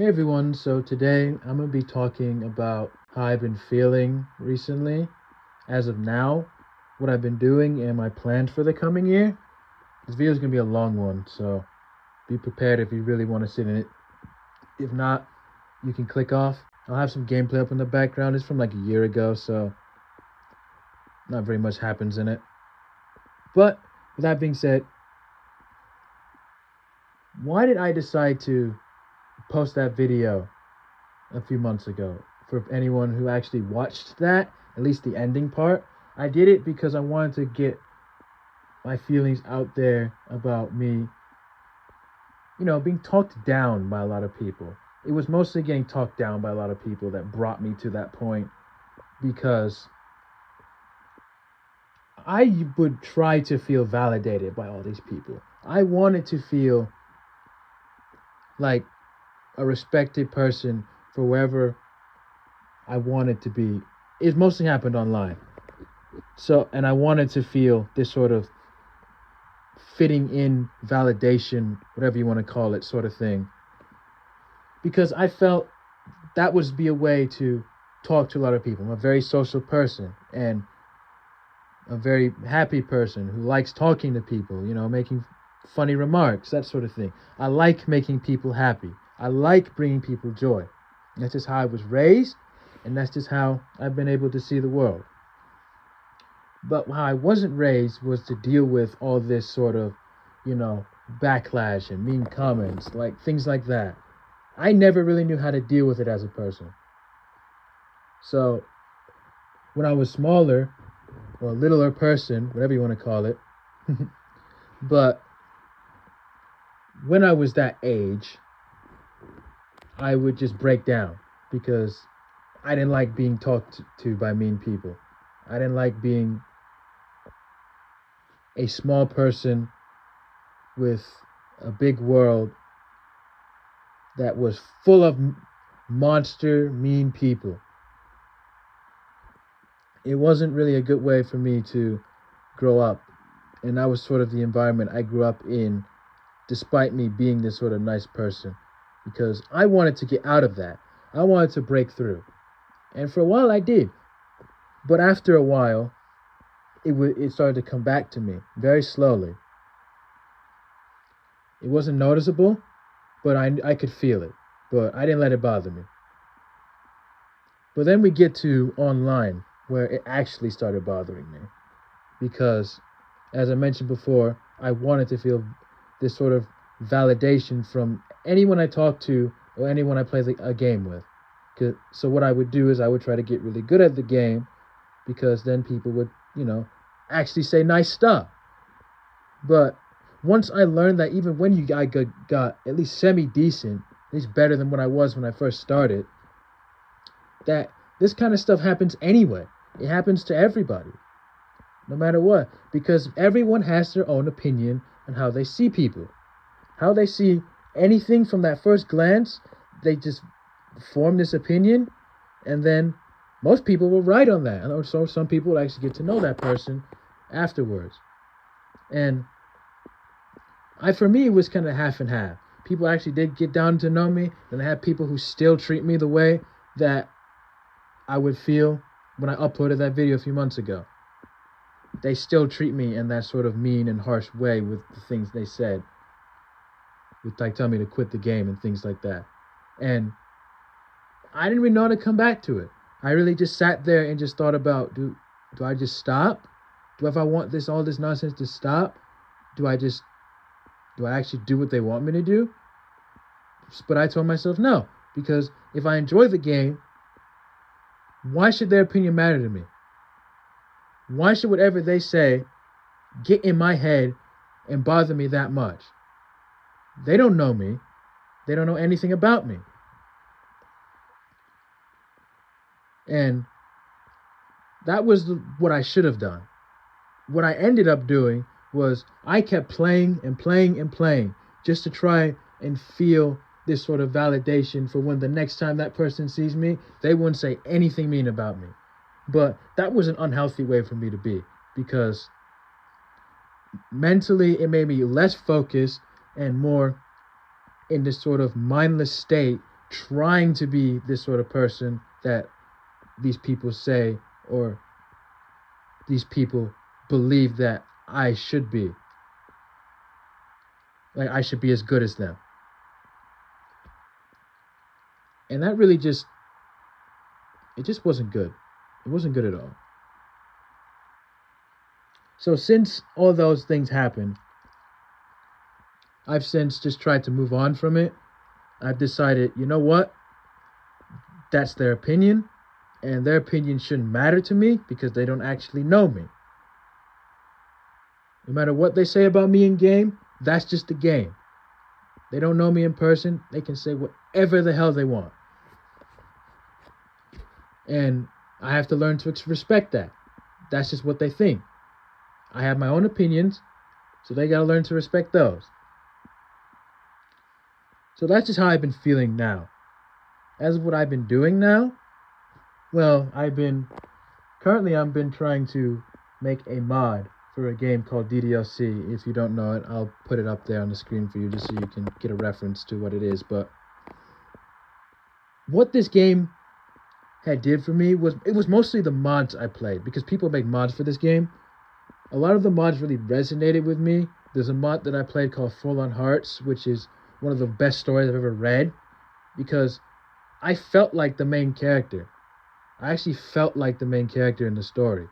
Hey everyone, so today I'm going to be talking about how I've been feeling recently, as of now, what I've been doing, and my plans for the coming year. This video is going to be a long one, so be prepared if you really want to sit in it. If not, you can click off. I'll have some gameplay up in the background. It's from like a year ago, so not very much happens in it. But with that being said, why did I decide to post that video a few months ago? For anyone who actually watched that, at least the ending part, I did it because I wanted to get my feelings out there about me, being talked down by a lot of people. It was mostly getting talked down by a lot of people that brought me to that point because I would try to feel validated by all these people. I wanted to feel like a respected person for wherever I wanted to be. It mostly happened online. So, and I wanted to feel this sort of fitting in validation, whatever you want to call it, sort of thing. Because I felt that would be a way to talk to a lot of people. I'm a very social person and a very happy person who likes talking to people, making funny remarks, that sort of thing. I like making people happy. I like bringing people joy. That's just how I was raised, and that's just how I've been able to see the world. But how I wasn't raised was to deal with all this sort of, backlash and mean comments, like things like that. I never really knew how to deal with it as a person. So when I was smaller, or a littler person, whatever you want to call it, but when I was that age, I would just break down because I didn't like being talked to by mean people. I didn't like being a small person with a big world that was full of monster, mean people. It wasn't really a good way for me to grow up. And that was sort of the environment I grew up in, despite me being this sort of nice person. Because I wanted to get out of that. I wanted to break through. And for a while I did. But after a while, it started to come back to me very slowly. It wasn't noticeable, but I could feel it. But I didn't let it bother me. But then we get to online, where it actually started bothering me. Because, as I mentioned before, I wanted to feel this sort of validation from anyone I talked to or anyone I play a game with. So what I would do is I would try to get really good at the game, because then people would, actually say nice stuff. But once I learned that even when I got at least semi-decent, at least better than what I was when I first started, that this kind of stuff happens anyway. It happens to everybody, no matter what, because everyone has their own opinion on how they see people. How they see anything from that first glance, they just form this opinion, and then most people will write on that. And so some people will actually get to know that person afterwards. And for me, it was kind of half and half. People actually did get down to know me, and I had people who still treat me the way that I would feel when I uploaded that video a few months ago. They still treat me in that sort of mean and harsh way with the things they said. With like telling me to quit the game and things like that. And I didn't really know how to come back to it. I really just sat there and just thought about, do I just stop? If I want all this nonsense to stop, do I actually do what they want me to do? But I told myself no, because if I enjoy the game, why should their opinion matter to me? Why should whatever they say get in my head and bother me that much? They don't know me. They don't know anything about me. And that was what I should have done. What I ended up doing was I kept playing and playing and playing just to try and feel this sort of validation for when the next time that person sees me, they wouldn't say anything mean about me. But that was an unhealthy way for me to be, because mentally it made me less focused and more in this sort of mindless state trying to be this sort of person that these people say, or these people believe that I should be. Like I should be as good as them. And that really just, it just wasn't good. It wasn't good at all. So since all those things happened, I've since just tried to move on from it. I've decided, you know what? That's their opinion, and their opinion shouldn't matter to me because they don't actually know me. No matter what they say about me in game, that's just the game. They don't know me in person. They can say whatever the hell they want. And I have to learn to respect that. That's just what they think. I have my own opinions, so they gotta learn to respect those. So that's just how I've been feeling now. As of what I've been doing now, well, I've been trying to make a mod for a game called DDLC. If you don't know it, I'll put it up there on the screen for you just so you can get a reference to what it is. But what this game had did for me was, it was mostly the mods I played, because people make mods for this game. A lot of the mods really resonated with me. There's a mod that I played called Full on Hearts, which is one of the best stories I've ever read, because I felt like the main character. I actually felt like the main character in the story.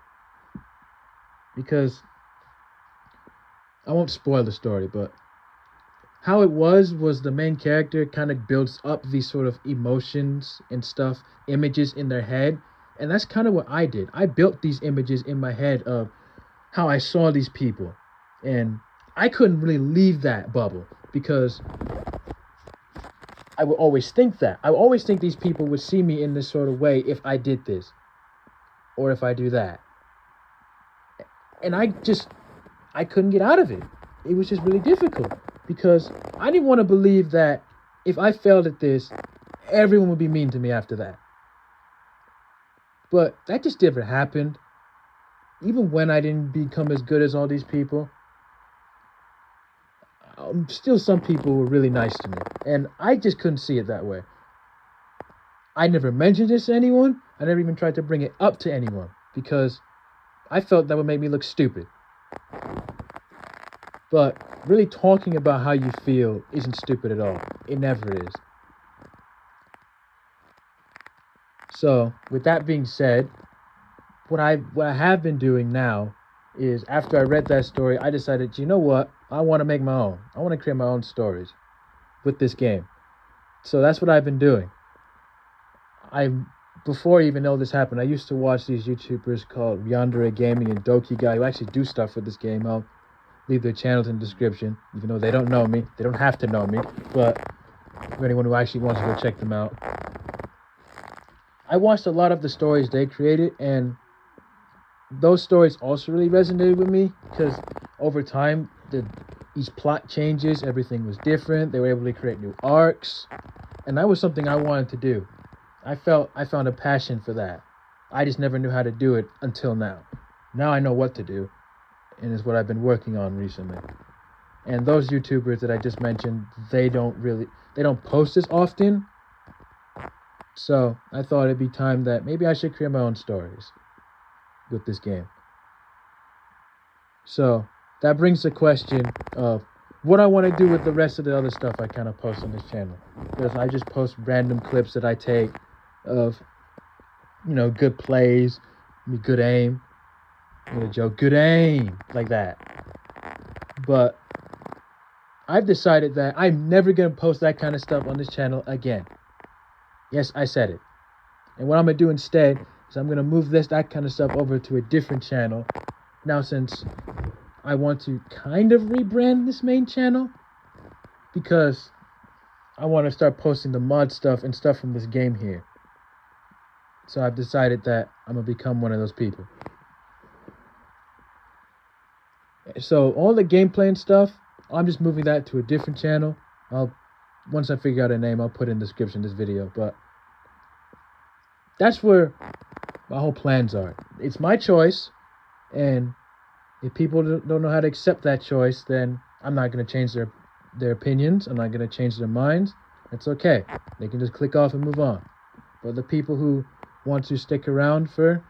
Because, I won't spoil the story, but how it was the main character kind of builds up these sort of emotions and stuff, images in their head. And that's kind of what I did. I built these images in my head of how I saw these people. And I couldn't really leave that bubble because I would always think that. I would always think these people would see me in this sort of way if I did this or if I do that. And I couldn't get out of it. It was just really difficult because I didn't want to believe that if I failed at this, everyone would be mean to me after that. But that just never happened. Even when I didn't become as good as all these people, still some people were really nice to me. And I just couldn't see it that way. I never mentioned this to anyone. I never even tried to bring it up to anyone because I felt that would make me look stupid. But really talking about how you feel isn't stupid at all. It never is. So, with that being said, what I have been doing now is, after I read that story, I decided, you know what? I want to make my own. I want to create my own stories with this game. So that's what I've been doing. Before I even know this happened, I used to watch these YouTubers called Yandere Gaming and Doki Guy who actually do stuff with this game. I'll leave their channels in the description, even though they don't know me. They don't have to know me, but for anyone who actually wants to go check them out. I watched a lot of the stories they created, and those stories also really resonated with me because over time, each plot changes, everything was different. They were able to create new arcs, and that was something I wanted to do. I found a passion for that. I just never knew how to do it until now. Now I know what to do, and it's what I've been working on recently. And those YouTubers that I just mentioned, they don't post as often. So I thought it'd be time that maybe I should create my own stories with this game. So that brings the question of what I want to do with the rest of the other stuff I kind of post on this channel. Because I just post random clips that I take of, good plays, good aim, joke, good aim, like that. But I've decided that I'm never going to post that kind of stuff on this channel again. Yes, I said it. And what I'm going to do instead is I'm going to move that kind of stuff over to a different channel. Now, since I want to kind of rebrand this main channel, because I want to start posting the mod stuff and stuff from this game here. So I've decided that I'm going to become one of those people. So all the gameplay and stuff, I'm just moving that to a different channel. Once I figure out a name, I'll put it in the description of this video. But that's where my whole plans are. It's my choice, and if people don't know how to accept that choice, then I'm not going to change their opinions. I'm not going to change their minds. It's okay. They can just click off and move on. But the people who want to stick around for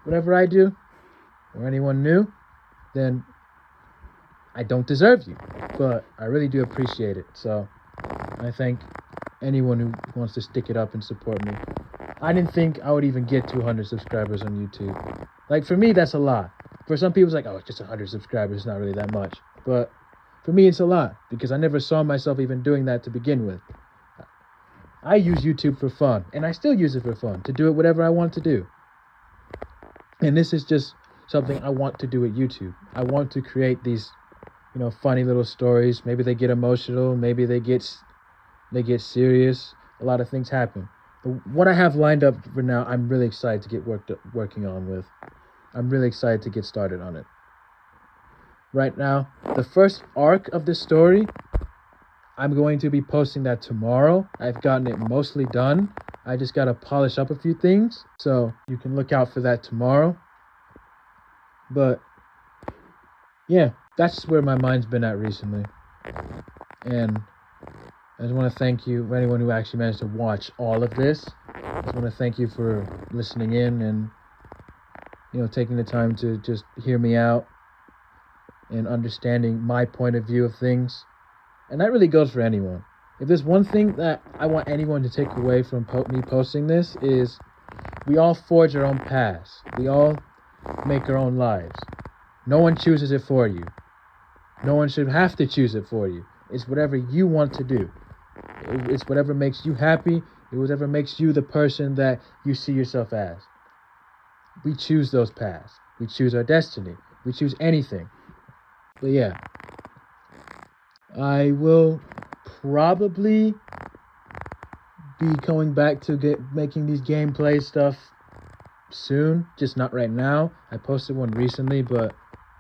whatever I do, or anyone new, then I don't deserve you. But I really do appreciate it. So I thank anyone who wants to stick it up and support me. I didn't think I would even get 200 subscribers on YouTube. Like, for me, that's a lot. For some people, it's like, oh, it's just 100 subscribers. It's not really that much. But for me, it's a lot because I never saw myself even doing that to begin with. I use YouTube for fun, and I still use it for fun, to do it whatever I want to do. And this is just something I want to do with YouTube. I want to create these, funny little stories. Maybe they get emotional. Maybe they get serious. A lot of things happen. But what I have lined up for now, I'm really excited to get working on with. I'm really excited to get started on it. Right now, the first arc of this story, I'm going to be posting that tomorrow. I've gotten it mostly done. I just got to polish up a few things. So you can look out for that tomorrow. But yeah, that's where my mind's been at recently. And I just want to thank you for anyone who actually managed to watch all of this. I just want to thank you for listening in and, taking the time to just hear me out and understanding my point of view of things. And that really goes for anyone. If there's one thing that I want anyone to take away from me posting this is we all forge our own paths. We all make our own lives. No one chooses it for you. No one should have to choose it for you. It's whatever you want to do. It's whatever makes you happy. It's whatever makes you the person that you see yourself as. We choose those paths. We choose our destiny. We choose anything. But yeah, I will probably be going back to making these gameplay stuff soon, just not right now. I posted one recently, but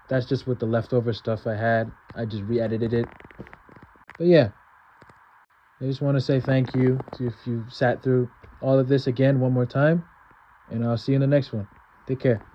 that's just with the leftover stuff I had. I just re-edited it. But yeah, I just want to say thank you if you sat through all of this again one more time, and I'll see you in the next one. Take care.